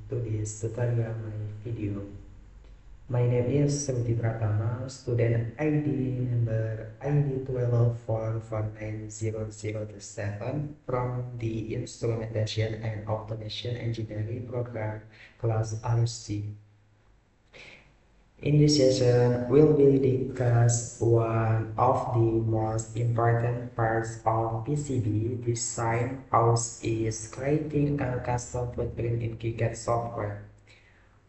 to this tutorial video. My name is Rudi Pratama, student ID number ID 12449007 from the Instrumentation and Automation Engineering program Class RC. In this session, we will discuss one of the most important parts of PCB design, which is creating a custom footprint in KiCad software.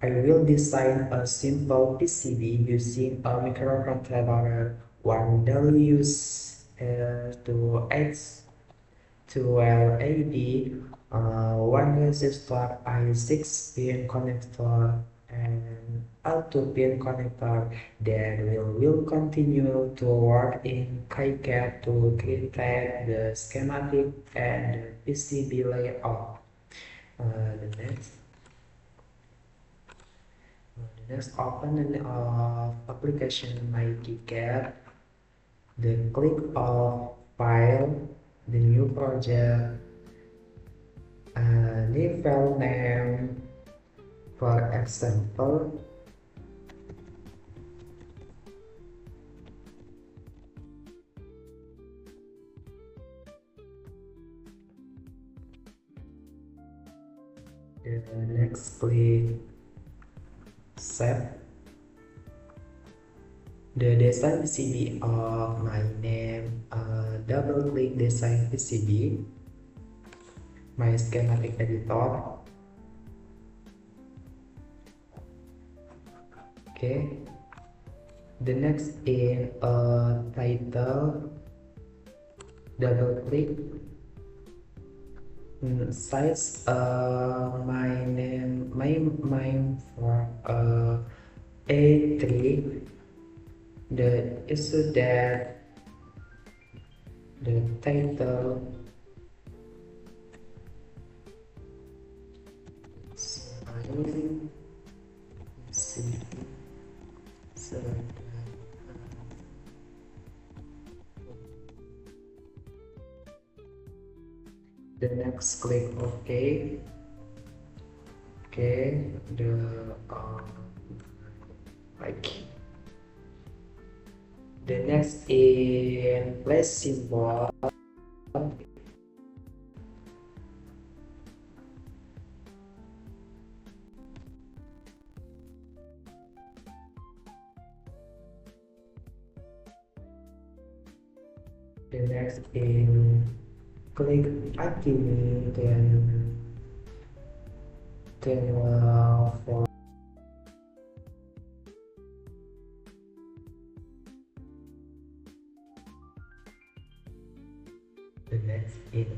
I will design a simple PCB using a microcontroller, one WS2H12AB, one resistor, I6-pin connector, and a 2-pin connector. Then we will continue to work in KiCad to create the schematic and the PCB layout. Let's open an application my KiCad. Then click on File, the new project, new file name. For example, next click Save. The design PCB of my name, double click design PCB, my schematic editor. Okay, the next in title, double click, size my name, my for A3. The issue that the title the next click OK. Okay, the like the next in place symbol. The next in click activate, then for the next in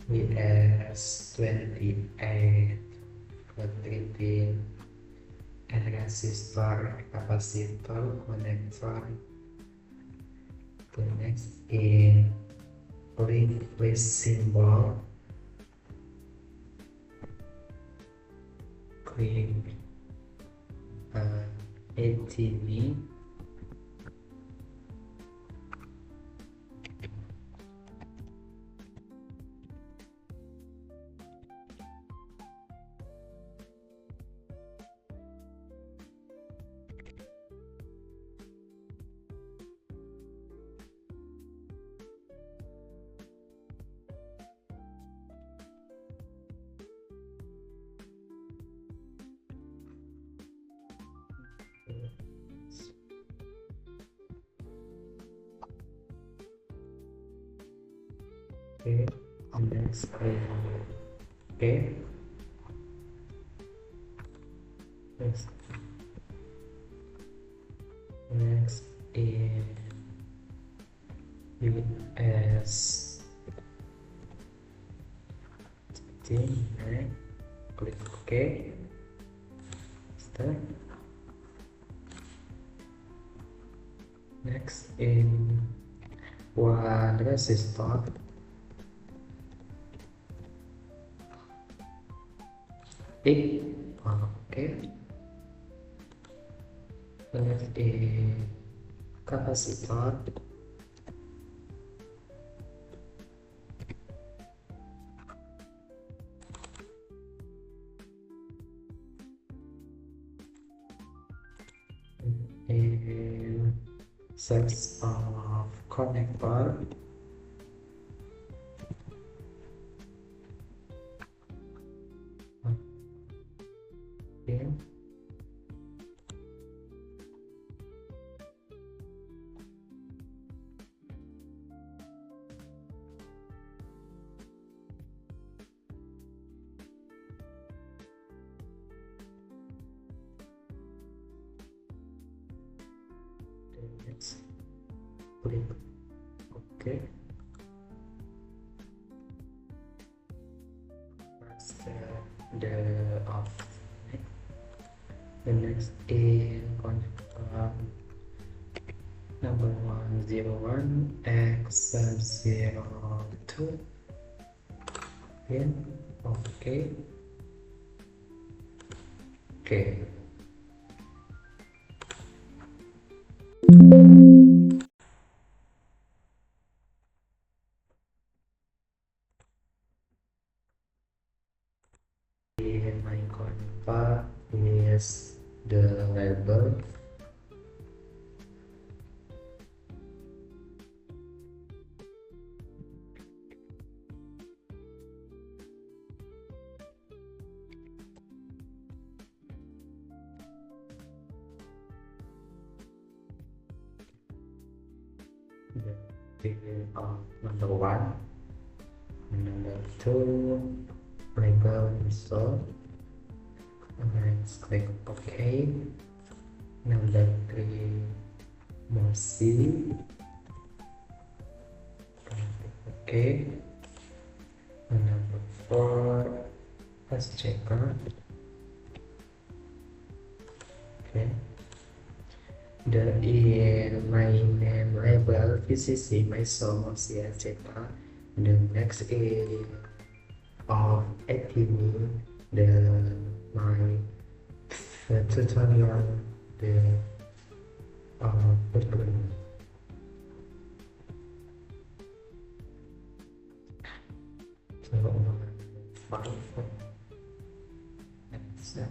VS28 Footprin and resistor, capacitor, connector. The next in place symbol, click ATV. Okay, next okay, next in US 15, right? Click OK. Start. Next in one resistor. Okay. Next in capacitor. in sets of connector. Okay. Let's click OK. That's the off. The next is connector number 101 x02. Okay. Okay. My connector is the label. The number 1, number 2, label install. Let's click OK. Number 3, more C. OK. Number 4, let's check out. Okay. The in my name label VCC my source etc. The next is of ATV, the my tutorial, the Footprin. So 5 and 7.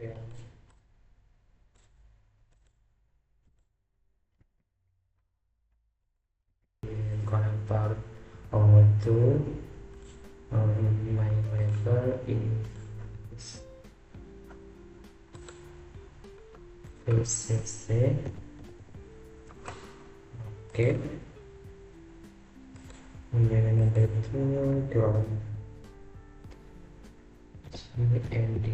Yeah. Konektor Untuk my label is PCB. Okay. Then number 2 ground and D.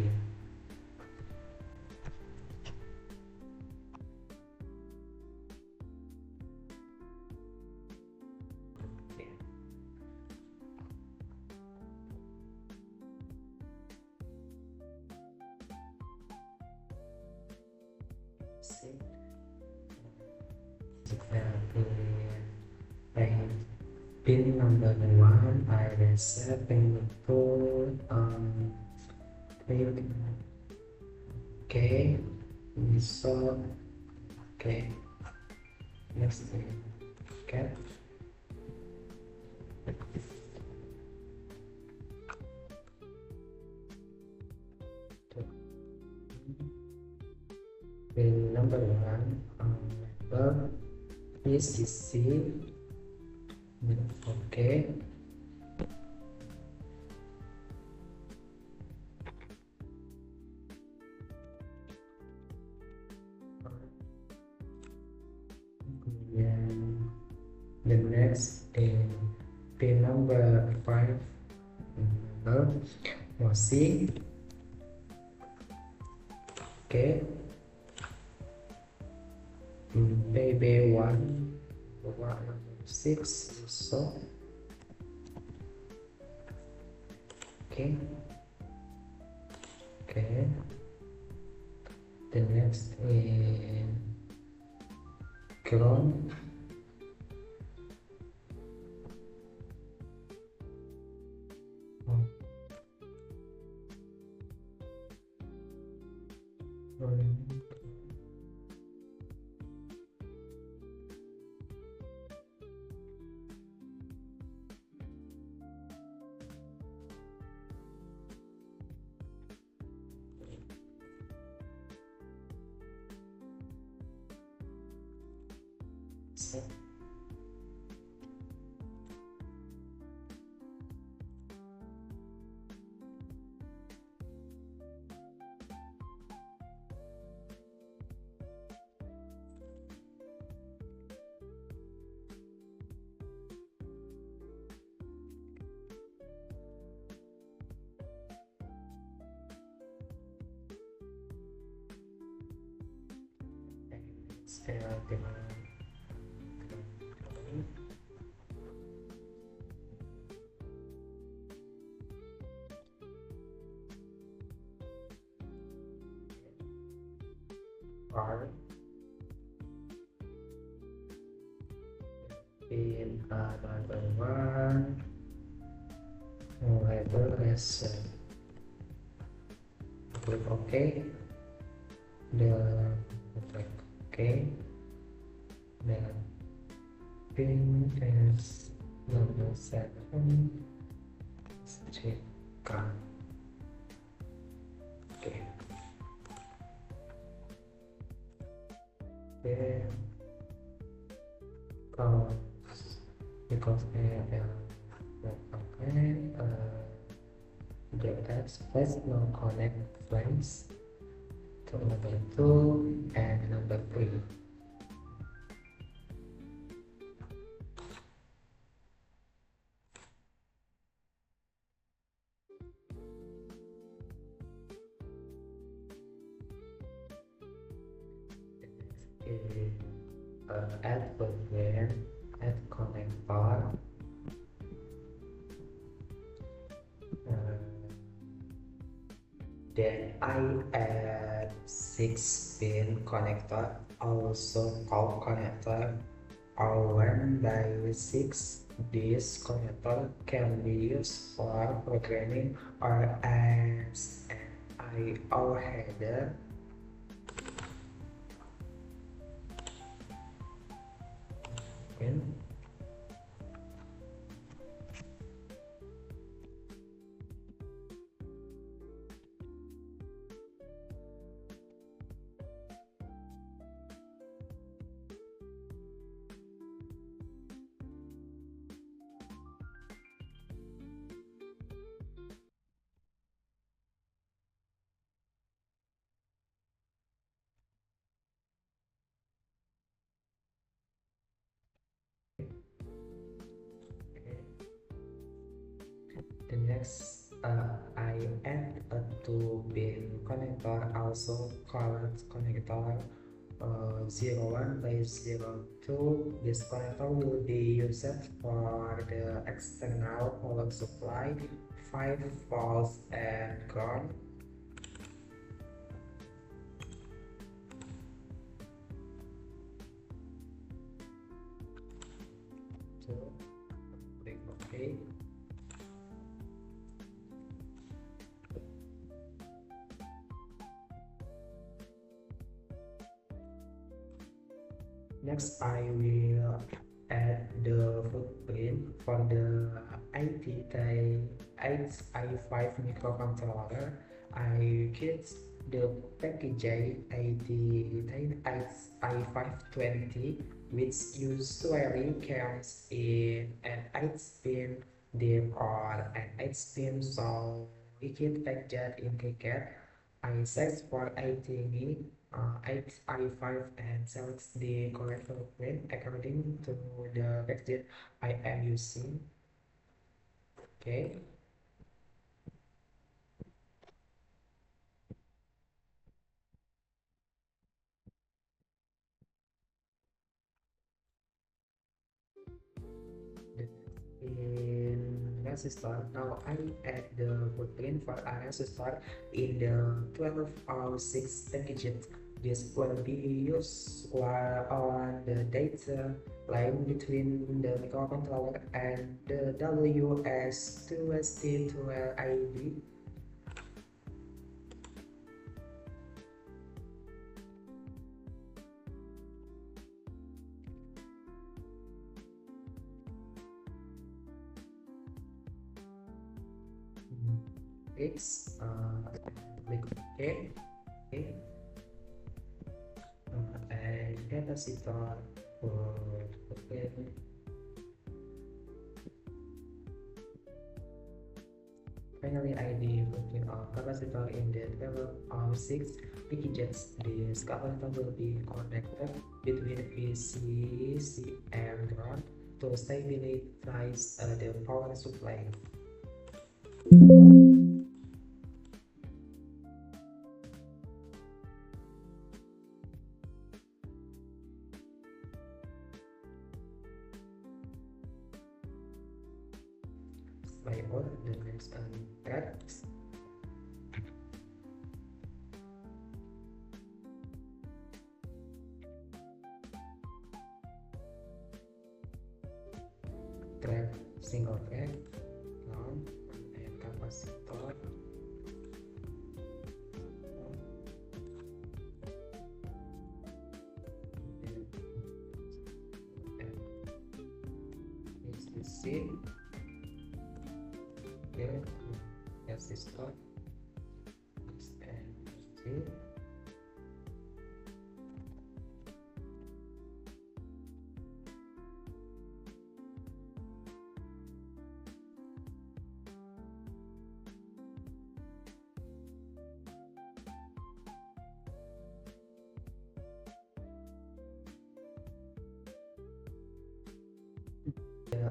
Pin number 1 I reset into okay, so okay, next thing, okay. Pin number 1 label PCC. Okay. Kemudian the next is pin number 5 masih okay. PB1 6 so okay. The next is ground. R in another one label as click OK, then click OK, then pin as number 7 check okay. Then because the text let's now connect flames to number 2 and number 3. Add Footprin, add Konektor, then I add 6-pin connector, also called connector, or 1x6. This connector can be used for programming or as an I/O header. The next, I add a 2-pin connector, also called connector 01/02. This connector will be used for the external power supply, 5 volts and ground. So click OK. Next, I will add the footprint for the i5 microcontroller. I get the package i520, which usually comes in an 8-pin DIMM or an 8-pin, so we can pack that in KiCad. I search for i5 and select the correct footprint according to the package I am using. Okay. resistor. Now I add the footprint for a resistor in the 1206 package. This will be used while on the data line between the microcontroller and the WS2ST12ID. X click OK, and capacitor for okay. Finally, I put capacitor in the level of 6 packages. This capacitor will be connected between VCC and ground to stabilize the power supply. By all the next tracks. Track single track, ground, and capacitor. Is the same. Okay, resistor and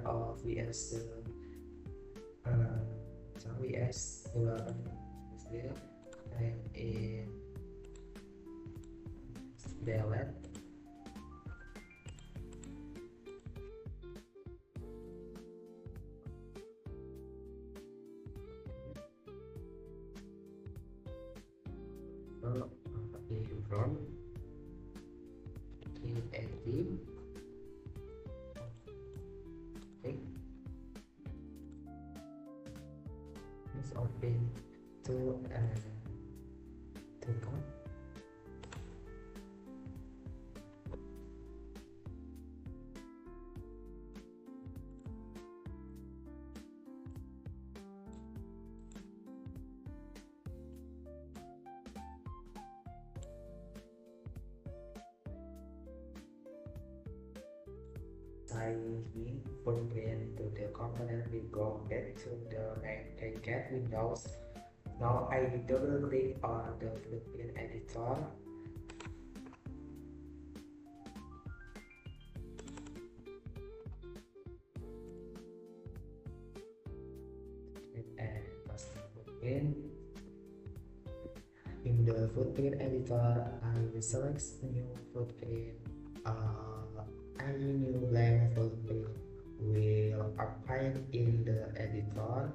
of VS VS is there, and in delete from active. Okay, let's open to come. Signing Footprin to the component, we go back to the get Windows. Now I double click on the Footprin editor. And paste the Footprin. In the Footprin editor, I will select new Footprin. Any new blank footprint will appear in the editor.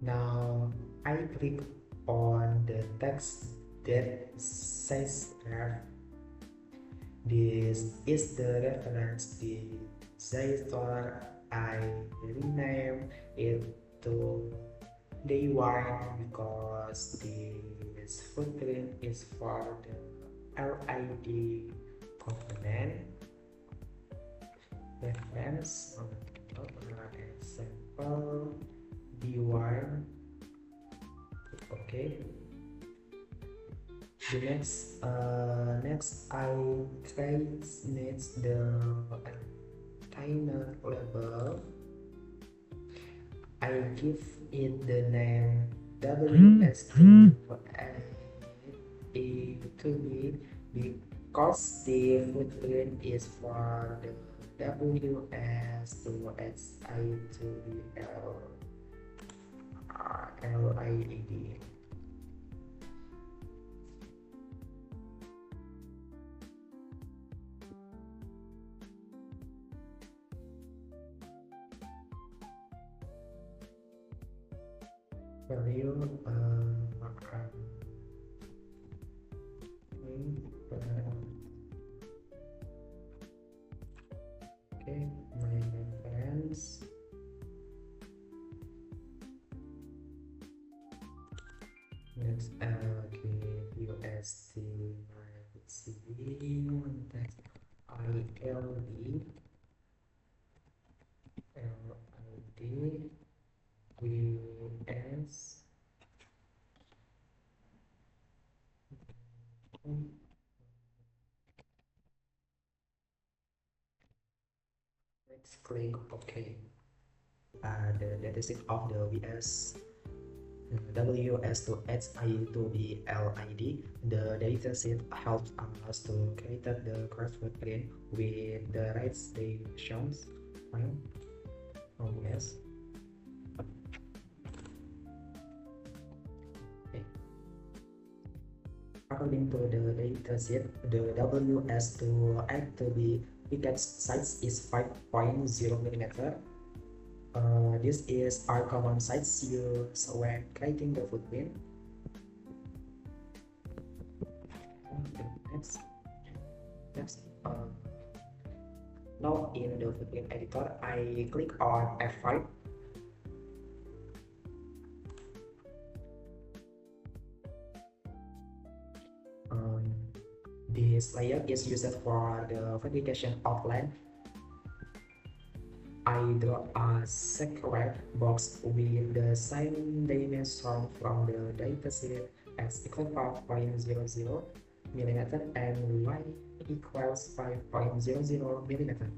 Now I click on the text that says ref. This is the reference designator. I rename it to Day 1 because this footprint is for the LID component. Reference example D1. Okay. The next I create the container label. I give it the name WS2 because the footprint is for the WS2SI2LID. value okay, my reference next give USD my PCB text ILD LID VS let's click OK. The dataset of the VS WS to HI to be LID. The dataset helps us to create the cross footprint with the right stations. Fine. Oh yes. Okay. According to the dataset, the WS to H to be picket size is 5.0 mm. This is our common size used when creating the footprint. Next, now in the footprint editor, I click on F5. This layer is used for the fabrication outline. I draw a square box with the same dimension from the dataset x equals 5.00 mm and y equals 5.00 mm.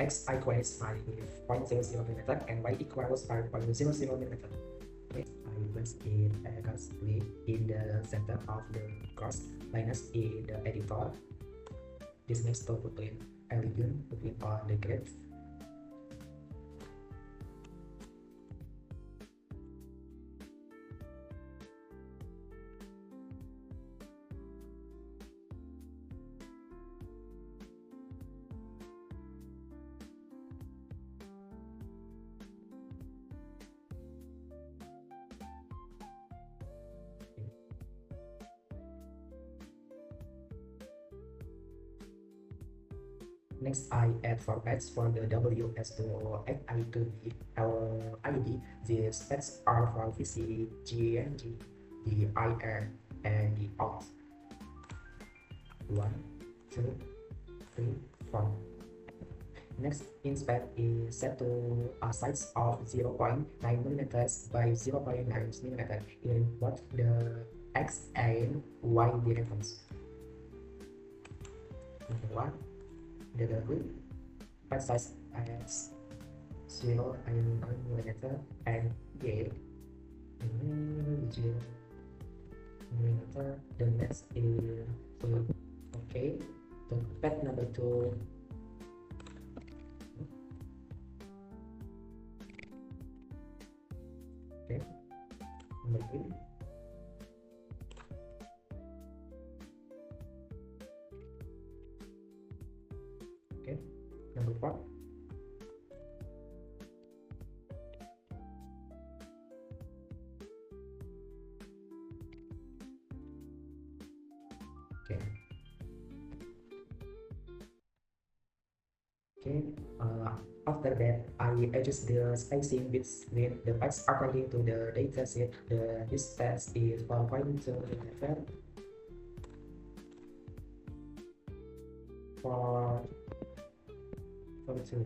X equals 5.00 mm and y equals 5.00 mm. I place it exactly in the center of the cross minus in the editor. This makes the footprint elegant footprint on the grid. Next, I add four paths for the WS to FI to the LID. These paths are for VC, GNG, the IR, and the out. 1, 2, 3, 4. Next, inspect is set to a size of 0.9 mm by 0.9 mm in both the X and Y directions. Number 1. The path size as 0.9 mm and gate 0 mm. The next is okay. The path number 2 Okay, number 3. Okay, number 4. Okay. Okay. After that, I adjust the spacing between the parts according to the data set. The distance is 1.2 mm for 2.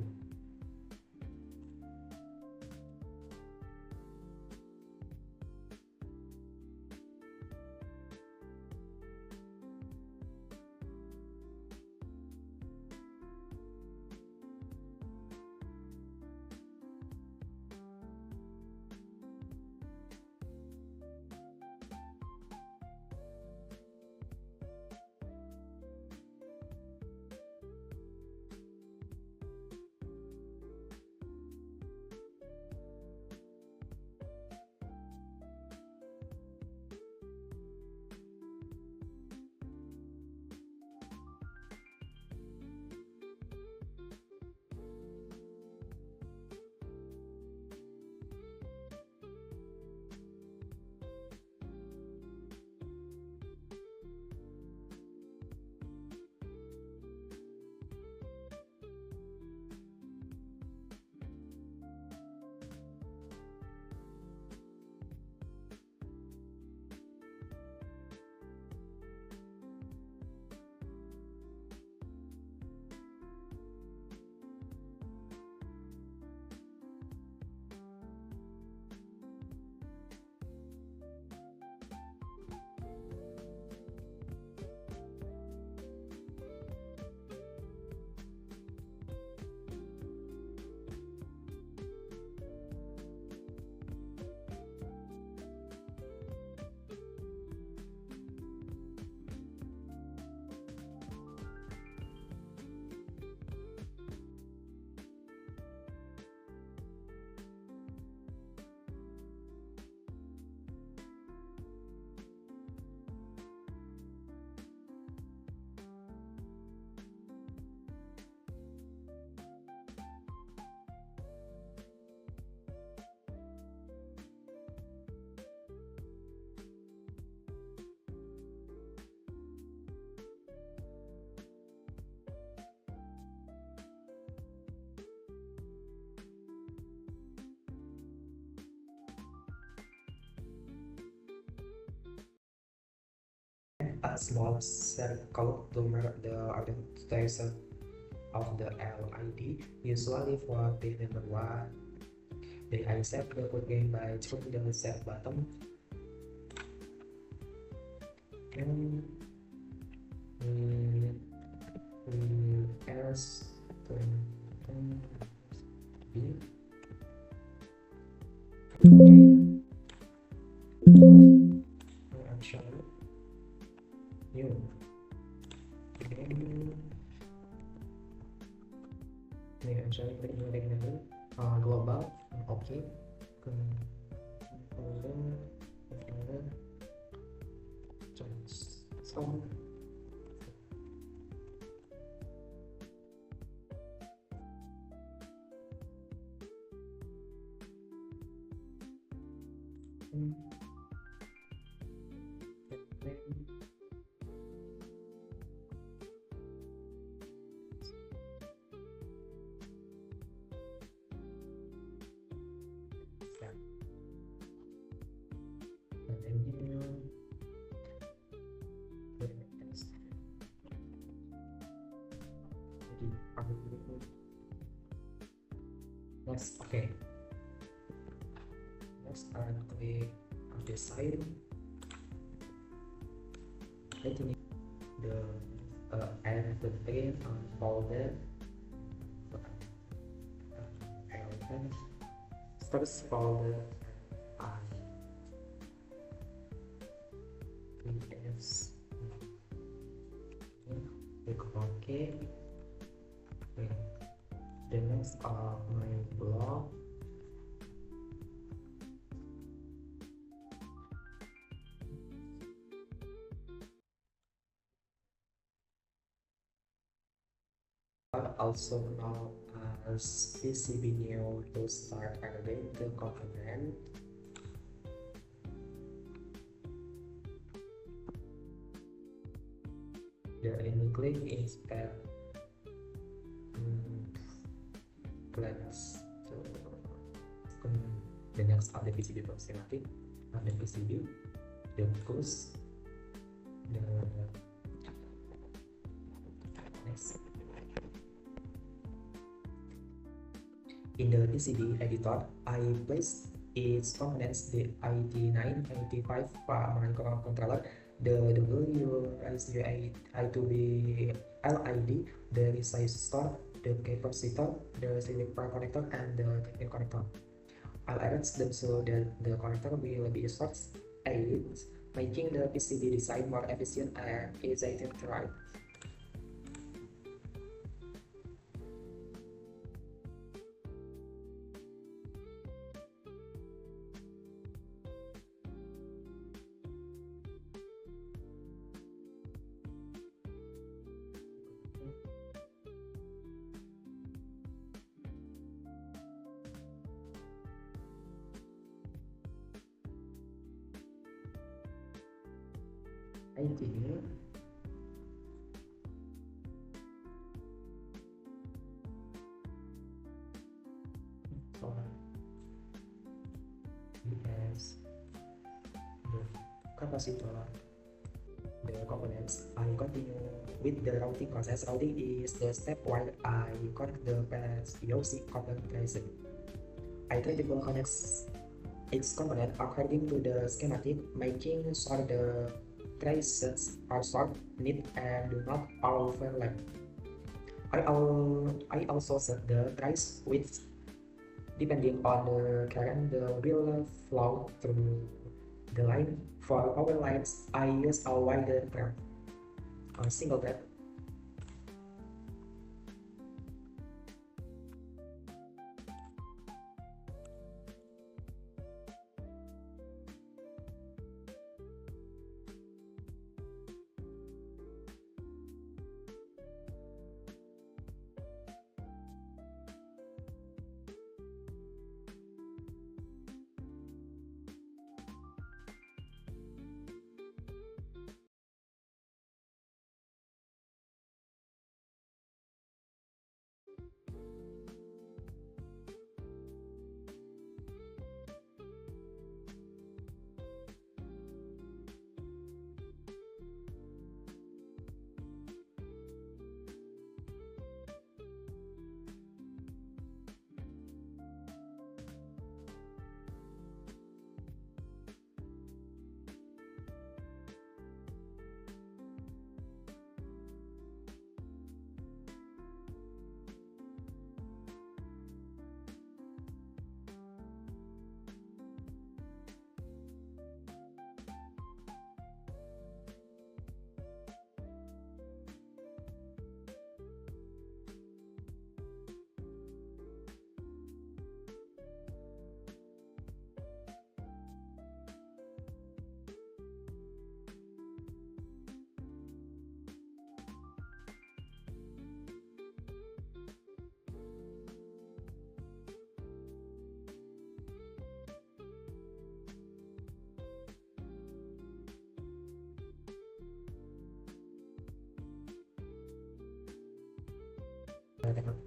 A small circle to mark the orientation of the LED, usually for pin number 1. Then I set the footprint by choosing the set button and S B. I'm showing new. Ini I'm showing the global. Okay. Next, okay. Next, I click on Desain. Let me the add the print on folder. First folder PS. Click OK. The next my blog. also known as PCB new to start arranging the component. The English is Kelas. So, the next are the PCB schematic, the PCB, the Tugas, the next. In the PCB editor, I place its components: the ID9, ID5 microcontroller, the I2B LID, the resistor, the capacitor, the silicon connector, and the technic connector. I'll arrange them so that the connector will be short 8, making the PCB design more efficient and easy to write. I think so as the capacitor, the components, I continue with the routing process. Routing is the step while I connect the POC component tracer. I try to connect its component according to the schematic, making sure the traces are short, neat, and do not overlap. I also set the trace width depending on the current that will flow through the line. For power lines, I use a wider thread, a single thread.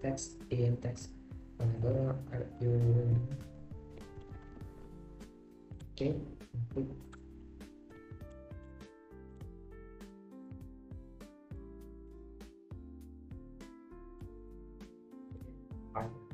Text in text whenever you okay. Fine.